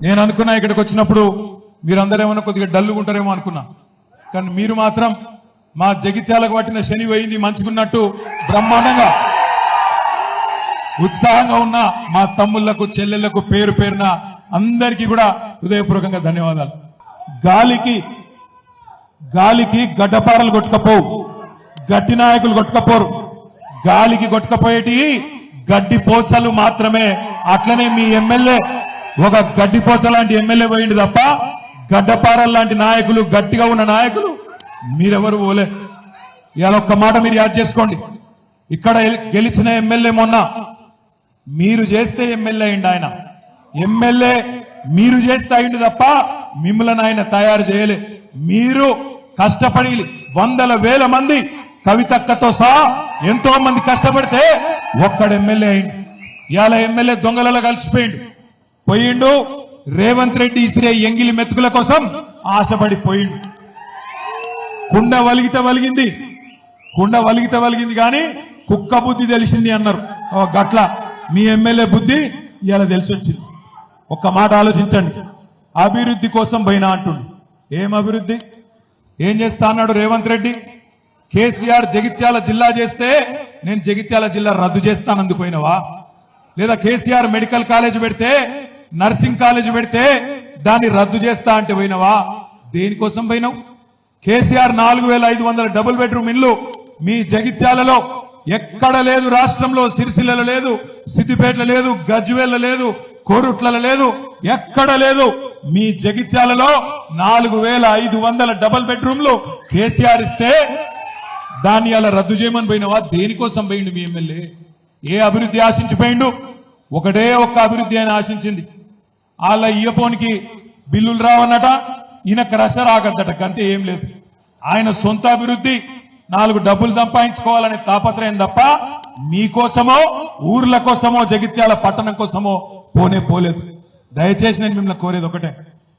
నేను అనుకున్నా ఇక్కడికి వచ్చినప్పుడు మీరందరూ ఏమన్నా కొద్దిగా డల్లుగా ఉంటారేమో అనుకున్నా, కానీ మీరు మాత్రం మా జగిత్యాలకు పట్టిన శని పోయింది మంచుకున్నట్టు బ్రహ్మాండంగా ఉత్సాహంగా ఉన్న మా తమ్ముళ్లకు చెల్లెళ్లకు పేరు పేరున అందరికీ కూడా హృదయపూర్వకంగా ధన్యవాదాలు. గాలికి గడ్డపారలు కొట్టుకపోవు, గట్టి నాయకులు కొట్టుకపోరు. గాలికి కొట్టుకపోయేటి గడ్డి పోచలు మాత్రమే. అట్లనే మీ ఎమ్మెల్యే ఒక గడ్డి పోచ లాంటి ఎమ్మెల్యే పోయింది తప్ప గడ్డపారల లాంటి నాయకులు, గట్టిగా ఉన్న నాయకులు మీరెవరు పోలే. ఇవాళ ఒక్క మాట మీరు యాద్ చేసుకోండి, ఇక్కడ గెలిచిన ఎమ్మెల్యే మొన్న మీరు చేస్తే ఎమ్మెల్యే అయింది. ఆయన ఎమ్మెల్యే మీరు చేస్తే అయింది తప్ప మిమ్మల్ని ఆయన తయారు చేయలే. మీరు కష్టపడి వందల వేల మంది కవితక్కతో సహా ఎంతో మంది కష్టపడితే ఒక్కడ ఎమ్మెల్యే అయింది. ఇవాళ ఎమ్మెల్యే దొంగలలో పోయిండు. రేవంత్ రెడ్డి ఇసిరే ఎంగిలి మెతుకుల కోసం ఆశపడి పోయిండు. కుండ వలిగితే వలిగింది కానీ కుక్క బుద్ధి తెలిసింది అన్నారు. గట్ల మీ ఎమ్మెల్యే బుద్ధి ఇలా తెలిసి వచ్చింది. ఒక్క మాట ఆలోచించండి, అభివృద్ధి కోసం పోయినా అంటుండు. ఏం అభివృద్ధి, ఏం చేస్తా అన్నాడు రేవంత్ రెడ్డి? కేసీఆర్ జగిత్యాల జిల్లా చేస్తే నేను జగిత్యాల జిల్లా రద్దు చేస్తానందుకు పోయినవా? లేదా కేసీఆర్ మెడికల్ కాలేజ్ పెడితే, నర్సింగ్ కాలేజ్ పెడితే దాన్ని రద్దు చేస్తా అంటే పోయినవా? దేనికోసం పోయినావు? కేసీఆర్ 4500 డబుల్ బెడ్రూమ్ ఇల్లు మీ జగిత్యాలలో ఎక్కడ లేదు, రాష్ట్రంలో సిరిసిల్లలో లేదు, సిద్దిపేటలో లేదు, గజ్వేల్ లేదు, కోరుట్లలో లేదు, ఎక్కడ లేదు. మీ జగిత్యాలలో 4500 డబుల్ బెడ్రూమ్లు కేసీఆర్ ఇస్తే దాన్ని అలా రద్దు చేయమని పోయినవా? దేనికోసం పోయిండు మీ ఎమ్మెల్యే? ఏ అభివృద్ధి ఆశించిపోయిండు? ఒకటే ఒక్క అభివృద్ధి ఆయన ఆశించింది. వాళ్ళ ఇయ్యపోనికి బిల్లులు రావన్నట, ఈయన క్రష రాగద్దట, అంతే, ఏం లేదు. ఆయన సొంత అభివృద్ధి 4 డబ్బులు సంపాదించుకోవాలనే తాపత్రయం తప్ప మీకోసమో ఊర్ల కోసమో జగిత్యాల పట్టణం కోసమో పోలేదు. దయచేసి నేను మిమ్మల్ని కోరేది ఒకటే,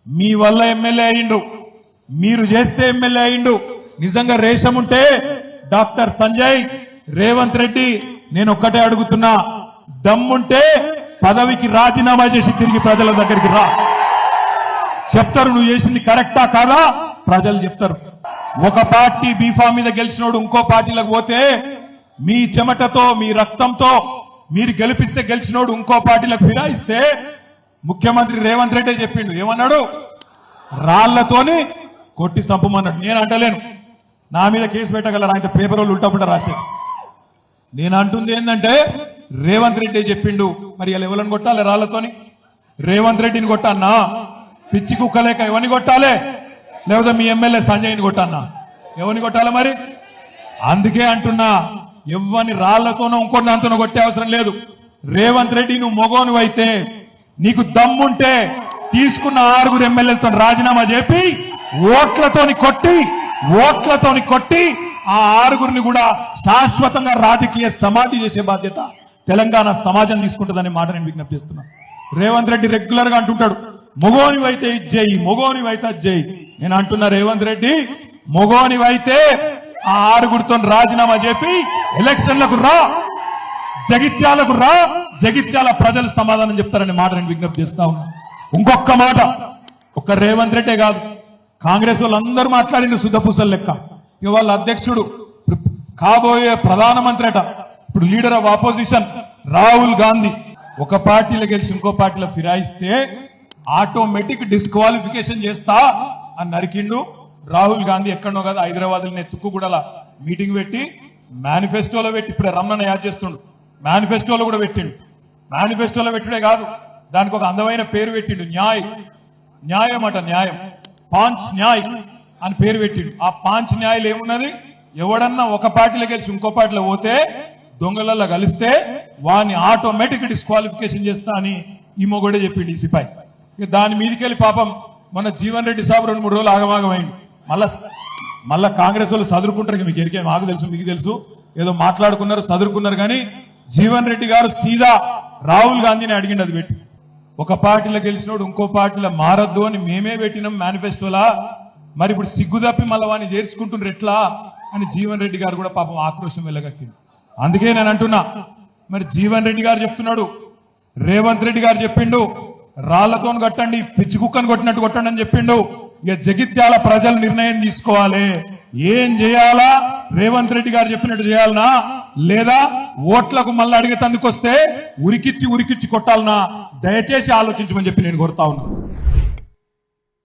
మీ వల్ల ఎమ్మెల్యే అయిండు, మీరు చేస్తే ఎమ్మెల్యే అయిండు. నిజంగా రేషం ఉంటే డాక్టర్ సంజయ్, రేవంత్ రెడ్డి, నేను ఒక్కటే అడుగుతున్నా, దమ్ముంటే పదవికి రాజీనామా చేసి తిరిగి ప్రజల దగ్గరికి రా. చెప్తారు నువ్వు చేసింది కరెక్టా కాదా, ప్రజలు చెప్తారు. ఒక పార్టీ బీఫామ్ మీద గెలిచినోడు ఇంకో పార్టీలకు పోతే మీ చెమటతో మీ రక్తంతో మీరు గెలిపిస్తే గెలిచినోడు ఇంకో పార్టీలకు ఫిరాయిస్తే ముఖ్యమంత్రి రేవంత్ రెడ్డి చెప్పిండు, ఏమన్నాడు? రాళ్లతోని కొట్టి సంపమన్నాడు. నేను అంటలేను, నా మీద కేసు పెట్టగలరు, ఆయన పేపర్ వాళ్ళు ఉల్టాపుల్టా రాశారు. నేను అంటుంది ఏంటంటే రేవంత్ రెడ్డి చెప్పిండు. మరి ఇలా ఎవరిని కొట్టాలి? రాళ్లతోని రేవంత్ రెడ్డిని కొట్టన్నా? పిచ్చి కుక్కలేక ఎవరిని కొట్టాలి? లేకపోతే మీ ఎమ్మెల్యే సంజయ్ని కొట్టన్నా? ఎవరిని కొట్టాలి మరి? అందుకే అంటున్నా, ఎవరిని రాళ్లతోనో ఇంకోటి దాంతోనో కొట్టే అవసరం లేదు. రేవంత్ రెడ్డి, నువ్వు మొగోను అయితే, నీకు దమ్ముంటే తీసుకున్న 6 ఎమ్మెల్యేలతో రాజీనామా చెప్పి ఓట్లతోని కొట్టి ఆ 6 కూడా శాశ్వతంగా రాజకీయ సమాధి చేసే బాధ్యత తెలంగాణ సమాజం తీసుకుంటుందనే మాట నేను విజ్ఞప్తి చేస్తున్నా. రేవంత్ రెడ్డి రెగ్యులర్ గా అంటుంటాడు, మొగోనివైతే ఇచ్చేయి, మొగోనివైతే అజ్జేయి. నేను అంటున్నా, రేవంత్ రెడ్డి, మొగోనివైతే ఆ 6 రాజీనామా చెప్పి ఎలక్షన్లకు రా, జగిత్యాలకు రా, జగిత్యాల ప్రజలు సమాధానం చెప్తారనే మాట నేను విజ్ఞప్తి చేస్తా ఉన్నా. ఇంకొక మాట, ఒక్క రేవంత్ రెడ్డే కాదు, కాంగ్రెస్ వాళ్ళందరూ మాట్లాడిన శుద్ధపూసలు లెక్క. ఇక వాళ్ళ అధ్యక్షుడు కాబోయే ప్రధానమంత్రి అట, ఇప్పుడు leader of opposition Rahul Gandhi ఒక పార్టీలో గెలిచి ఇంకో పార్టీలో ఫిరాయిస్తే ఆటోమేటిక్ డిస్క్వాలిఫికేషన్ చేస్తా అని నరికిండు. రాహుల్ గాంధీ ఎక్కడనో కదా హైదరాబాద్ తుక్కుగూడల మీటింగ్ పెట్టి మేనిఫెస్టోలో పెట్టి, ఇప్పుడే రమణ యాద్ చేస్తుండు, మేనిఫెస్టోలో కూడా పెట్టిండు. మేనిఫెస్టోలో పెట్టుడే కాదు, దానికి ఒక అందమైన పేరు పెట్టిండు, న్యాయం అట, న్యాయం, పాంచ్ న్యాయ్ అని పేరు పెట్టిండు. ఆ పాంచ్ న్యాయలు ఏమున్నది? ఎవడన్నా ఒక పార్టీలో గెలిచి ఇంకో పార్టీలో పోతే దొంగలలో కలిస్తే వాడిని ఆటోమేటిక్ డిస్క్వాలిఫికేషన్ చేస్తా అని ఈ మొగోడే చెప్పిండు, ఈ సిపాయి. దాని మీదకెళ్ళి పాపం మన జీవన్ రెడ్డి సాబ్ 2-3 రోజులు ఆగమాగమైంది. మళ్ళా కాంగ్రెస్ వాళ్ళు చదువుకుంటారు, మీకు ఎరికే, మాకు తెలుసు, మీకు తెలుసు, ఏదో మాట్లాడుకున్నారు, చదువుకున్నారు. కానీ జీవన్ రెడ్డి గారు సీదా రాహుల్ గాంధీని అడిగిండు, అది పెట్టి ఒక పార్టీలో గెలిచినోడు ఇంకో పార్టీలో మారద్దు అని మేమే పెట్టినాం మేనిఫెస్టోలా, మరి ఇప్పుడు సిగ్గు తప్పి మళ్ళీ వాడిని చేర్చుకుంటున్నారు ఎట్లా అని జీవన్ రెడ్డి గారు కూడా పాపం ఆక్రోశం వెళ్ళగక్కింది. అందుకే నేను అంటున్నా, మరి జీవన్ రెడ్డి గారు చెప్తున్నాడు, రేవంత్ రెడ్డి గారు చెప్పిండు, రాళ్లతో కట్టండి, పిచ్చి కుక్కను కొట్టినట్టు కొట్టండి అని చెప్పిండు. ఇక జగిత్యాల ప్రజలు నిర్ణయం తీసుకోవాలి, ఏం చేయాలా? రేవంత్ రెడ్డి గారు చెప్పినట్టు చేయాలనా, లేదా ఓట్లకు మళ్ళీ అడిగేతందుకు వస్తే ఉరికిచ్చి కొట్టాలనా? దయచేసి ఆలోచించమని చెప్పి నేను కోరుతా ఉన్నా.